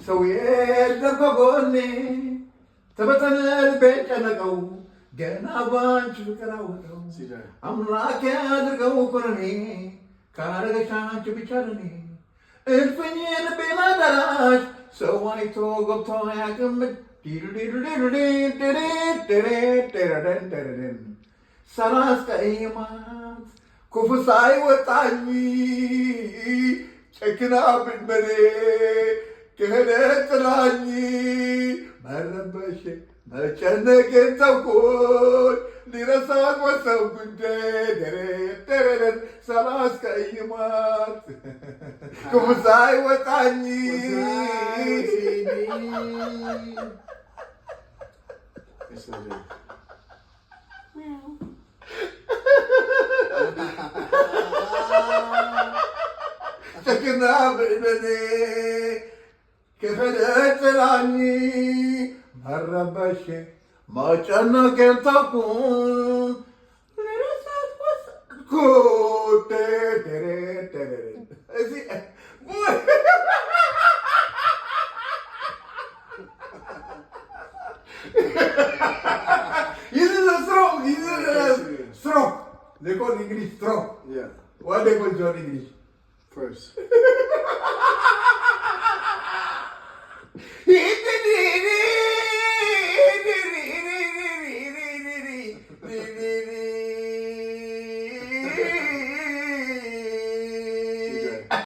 ሰው የለም ከጎኔ ተበተነ ልቤ ጨነቀው ገና ባንቺ ፍቅር አወቀው አምላክ ያድርገው ኩነኔ ካረገሽ አንቺ ብቻ ለኔ እልፍኝ ልቤ ማደራሽ ሰው አይቶ ገብቶ አያውቅም ሳላስቀይማት ክፉ ሳይወጣኝ ጨክናብኝ በኔ ከሄደች ጥላኝ መረበሽ መጨነቄን ተውኩኝ ሊረሳት ወሰንኩኝ ደረደረን ሳላስቀይማት ክፉ ሳይወጣኝ ጨክናብኝ በኔ ከሄደች ጥላኝ መረበሽ መጨነቄን ተውኩኝ ሊረሳት ወሰንኩኝ ደረደረን This is a strong. This is a strong. They call English strong. Yeah. What they call John English? First.